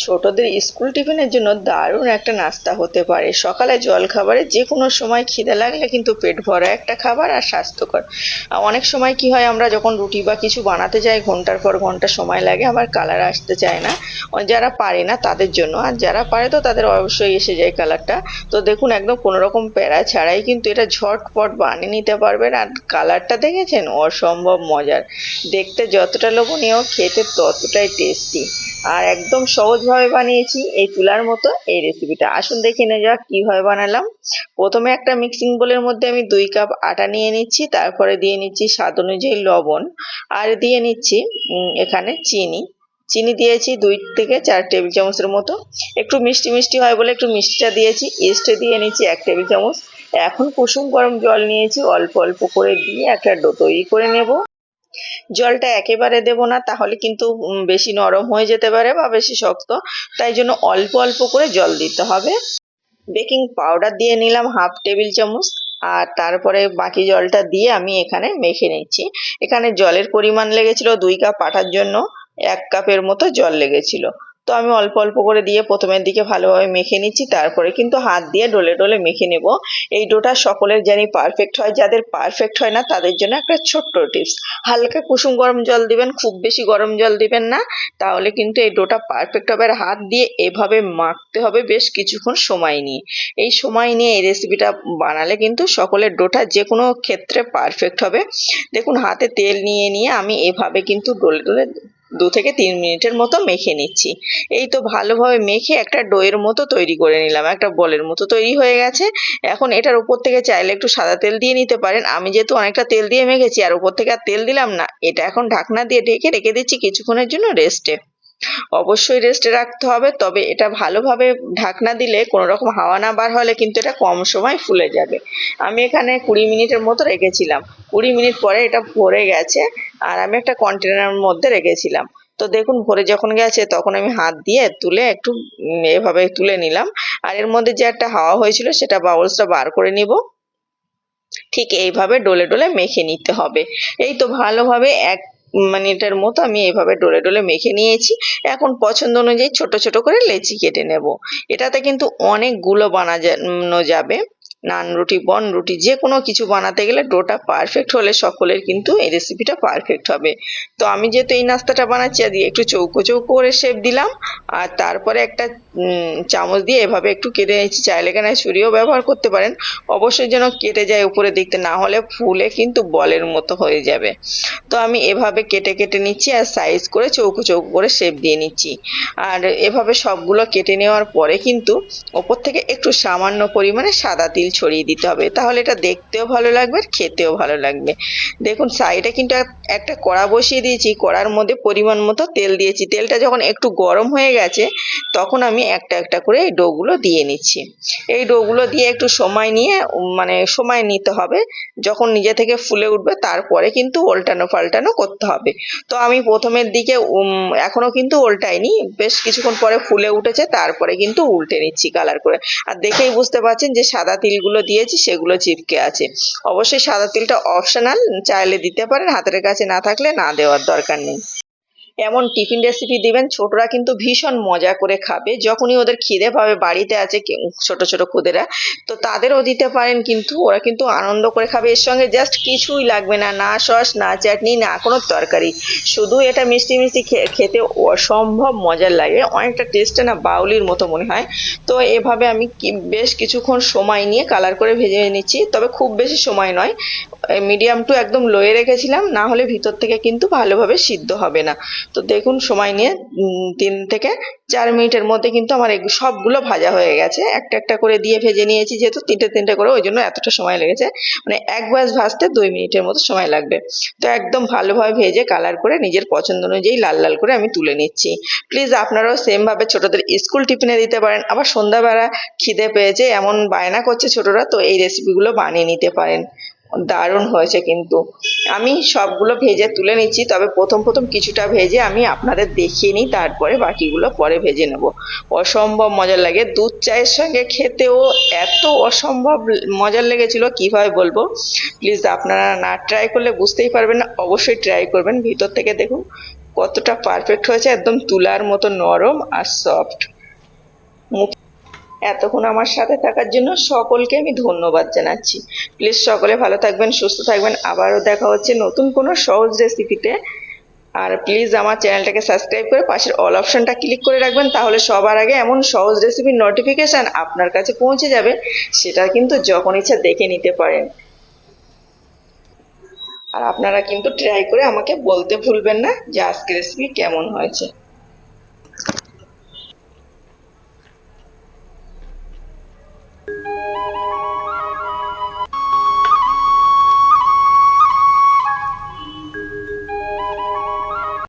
ছোটদের স্কুল টিফিনের জন্য দারুণ একটা নাস্তা হতে পারে। সকালে জলখাবারে যে কোনো সময় খিদে লাগলে কিন্তু পেট ভরা একটা খাবার আর স্বাস্থ্যকর। অনেক সময় কি হয়, আমরা যখন রুটি বা কিছু বানাতে যাই ঘন্টার পর ঘন্টা সময় লাগে, আবার কালার আসতে চায় না। যারা পারে না তাদের জন্য, আর যারা পারে তো তাদের অবশ্যই এসে যায় কালারটা। তো দেখুন, একদম কোনো রকম প্যারা ছাড়াই কিন্তু এটা ঝটপট বানিয়ে নিতে পারবেন। আর কালারটা দেখেছেন, অসম্ভব মজার। দেখতে যতটা লোভনীয়, খেতে ততটাই টেস্টি। আর একদম সহজভাবে বানিয়েছি এই তুলার মতো এই রেসিপিটা। আসুন দেখে নেওয়া যাক কিভাবে বানালাম। প্রথমে একটা মিক্সিং বোলের মধ্যে আমি 2 কাপ আটা নিয়ে নিচ্ছি, তারপরে দিয়ে নিচ্ছি স্বাদ অনুযায়ী লবণ, আর দিয়ে নিচ্ছি এখানে চিনি। চিনি দিয়েছি 2 থেকে 4 টেবিল চামচের মতো। একটু মিষ্টি মিষ্টি হয় বলে একটু মিষ্টিটা দিয়েছি। ইস্ট দিয়ে নিচ্ছি 1 টেবিল চামচ। এখন কুসুম গরম জল নিয়েছি, অল্প অল্প করে দিয়ে একটা ডো তৈরি করে নেব। জলটা একেবারে দেব না, তাহলে কিন্তু বেশি নরম হয়ে যেতে পারে বা বেশি শক্ত। তাই জন্য অল্প অল্প করে জল দিতে হবে। বেকিং পাউডার দিয়ে নিলাম 1/2 টেবিল চামচ। আর তারপরে বাকি জলটা দিয়ে আমি এখানে মেখে নিচ্ছি। এখানে জলের পরিমাণ লেগেছিল 2 কাপ আটার জন্য 1 কাপের মতো জল লেগেছিল। তো আমি অল্প অল্প করে দিয়ে প্রথমের দিকে ভালোভাবে মেখে নিচ্ছি, তারপরে কিন্তু হাত দিয়ে ডলে ডলে মেখে নেব। এই ডোটা সকলের জানি পারফেক্ট হয়, যাদের পারফেক্ট হয় না তাদের জন্য একটা ছোট্ট টিপস: হালকা কুসুম গরম জল দিবেন, খুব বেশি গরম জল দিবেন না, তাহলে কিন্তু এই ডোটা পারফেক্ট হবে। আর হাত দিয়ে এভাবে মাখতে হবে বেশ কিছুক্ষণ সময় নিয়ে। এই সময় নিয়ে এই রেসিপিটা বানালে কিন্তু সকলের ডোটা যে কোনো ক্ষেত্রে পারফেক্ট হবে। দেখুন, হাতে তেল নিয়ে নিয়ে আমি এভাবে কিন্তু ডলে ডলে 2 থেকে 3 মিনিটের মতো মেখে নিচ্ছি। এই তো ভালোভাবে মেখে একটা ডোয়ের মতো তৈরি করে নিলাম, একটা বলের মতো তৈরি হয়ে গেছে। এখন এটার উপর থেকে চাইলে একটু সাদা তেল দিয়ে নিতে পারেন। আমি যেহেতু অনেকটা তেল দিয়ে মেখেছি আর উপর থেকে আর তেল দিলাম না, এটা এখন ঢাকনা দিয়ে ঢেকে রেখে দিচ্ছি কিছুক্ষণের জন্য রেস্টে। অবশ্যই রেস্টে রাখতে হবে, তবে এটা ভালোভাবে ঢাকনা দিলে কোনো রকম হাওয়া না বার হলে কিন্তু এটা কম সময় ফুলে যাবে। আমি এখানে 20 মিনিটের মতো রেখেছিলাম। 20 মিনিট পরে এটা ভরে গেছে। আর আমি একটা কন্টেনারের মধ্যে রেখেছিলাম। তো দেখুন, ভরে যখন গেছে তখন আমি হাত দিয়ে তুলে একটু এভাবে তুলে নিলাম। আর এর মধ্যে যে একটা হাওয়া হয়েছিল সেটা বাবলসটা বার করে নিব। ঠিক এইভাবে ডলে ডলে মেখে নিতে হবে। এই তো ভালোভাবে 1 মিনিটের মতো আমি এইভাবে ডলে ডলে মেখে নিয়েছি। এখন পছন্দ অনুযায়ী ছোট ছোট করে লেচি কেটে নেব। এটাতে কিন্তু অনেকগুলো বানানো যাবে। নান রুটি, বন রুটি, যে কোনো কিছু বানাতে গেলে ডোটা পারফেক্ট হলে সকলের কিন্তু এই রেসিপিটা পারফেক্ট হবে। তো আমি যেহেতু এই নাস্তাটা বানাচ্ছি, আর দিয়ে একটু চৌকো চৌকো করে শেপ দিলাম। আর তারপরে একটা চামচ দিয়ে এভাবে একটু কেটে নিচ্ছি। চাইলে এখানে ছুরিও ব্যবহার করতে পারেন। অবশ্যই যেন কেটে যায় উপরের দিকটা, না হলে ফুলে কিন্তু বলের মতো হয়ে যাবে। তো আমি এভাবে কেটে কেটে নিচ্ছি আর সাইজ করে চৌকো চৌকো করে শেপ দিয়ে নিচ্ছি। আর এভাবে সবগুলো কেটে নেওয়ার পরে কিন্তু ওপর থেকে একটু সামান্য পরিমাণে সাদা তিল ছড়িয়ে দিতে হবে, তাহলে এটা দেখতেও ভালো লাগবে আর খেতেও ভালো লাগবে। দেখুন, সাইডে কিন্তু একটা কড়া বসিয়ে দিয়েছি, কড়ার মধ্যে পরিমাণ মতো তেল দিয়েছি। তেলটা যখন একটু গরম হয়ে গেছে তখন আমি একটা একটা করে এই ডোগুলো দিয়ে নিচ্ছি। এই ডোগুলো দিয়ে একটু সময় নিয়ে মানে সময় নিতে হবে। যখন নিজে থেকে ফুলে উঠবে তারপরে কিন্তু ওল্টানো পাল্টানো করতে হবে। তো আমি প্রথমের দিকে এখনো কিন্তু উল্টাইনি, বেশ কিছুক্ষণ পরে ফুলে উঠেছে, তারপরে কিন্তু উল্টে নিচ্ছি কালার করে। আর দেখেই বুঝতে পারছেন যে সাদা তিলগুলো দিয়েছি সেগুলো চিপকে আছে। অবশ্যই সাদা তিলটা অপশনাল, চাইলে দিতে পারেন, হাতের কাছে না থাকলে না দেওয়ার দরকার নেই। এমন টিফিন রেসিপি দিবেন, ছোটরা কিন্তু ভীষণ মজা করে খাবে। যখনই ওদের খিদে পাবে, বাড়িতে আছে ছোট ছোট খুদেরা, তো তাদেরও দিতে পারেন, কিন্তু ওরা কিন্তু আনন্দ করে খাবে। এর সঙ্গে জাস্ট কিছুই লাগবে না, না সস, না চাটনি, না কোনো তরকারি। শুধু এটা মিষ্টি মিষ্টি খেতে অসম্ভব মজার লাগে। অনেকটা টেস্টে না বাউলির মতো মনে হয়। তো এভাবে আমি বেশ কিছুক্ষণ সময় নিয়ে কালার করে ভেজে নিচ্ছি, তবে খুব বেশি সময় নয়। মিডিয়াম টু একদম লোয়ে রেখেছিলাম, না হলে ভিতর থেকে কিন্তু ভালোভাবে সিদ্ধ হবে না। তো দেখুন, সময় নিয়ে 3 থেকে 4 মিনিটের মধ্যে কিন্তু আমার সবগুলো ভাজা হয়ে গেছে। একটা একটা করে দিয়ে ভেজে নিয়েছি, যেহেতু তিনটে তিনটে করে, ওই জন্য এতটা সময় লেগেছে। মানে এক ব্যাচ ভাজতে 2 মিনিটের মতো সময় লাগবে। তো একদম ভালোভাবে ভেজে কালার করে নিজের পছন্দ অনুযায়ী লাল লাল করে আমি তুলে নিচ্ছি। প্লিজ আপনারাও সেম ভাবে ছোটদের স্কুল টিফিনে দিতে পারেন। আবার সন্ধ্যাবেলা খিদে পেয়েছে, এমন বায়না করছে ছোটরা, তো এই রেসিপিগুলো বানিয়ে নিতে পারেন। দারুণ হয়েছে কিন্তু। আমি সবগুলো ভেজে তুলে নিচ্ছি, তবে প্রথম প্রথম কিছুটা ভেজে আমি আপনাদের দেখিয়ে নিই, তারপরে বাকিগুলো পরে ভেজে নেব। অসম্ভব মজার লাগে, দুধ চায়ের সঙ্গে খেতেও এত অসম্ভব মজার লেগেছিল, কিভাবে বলবো। প্লিজ আপনারা না ট্রাই করলে বুঝতেই পারবেন না, অবশ্যই ট্রাই করবেন। ভিতর থেকে দেখুন কতটা পারফেক্ট হয়েছে, একদম তুলার মতো নরম আর সফট। এতক্ষণ আমার সাথে থাকার জন্য সকলকে আমি ধন্যবাদ জানাচ্ছি। প্লিজ সকলে ভালো থাকবেন, সুস্থ থাকবেন। আবারও দেখা হচ্ছে নতুন কোনো সহজ রেসিপিতে। আর প্লিজ আমার চ্যানেলটাকে সাবস্ক্রাইব করে পাশের অল অপশনটা ক্লিক করে রাখবেন, তাহলে সবার আগে এমন সহজ রেসিপির নোটিফিকেশন আপনার কাছে পৌঁছে যাবে। সেটা কিন্তু যখন ইচ্ছা দেখে নিতে পারেন। আর আপনারা কিন্তু ট্রাই করে আমাকে বলতে ভুলবেন না যে আজকের রেসিপি কেমন হয়েছে।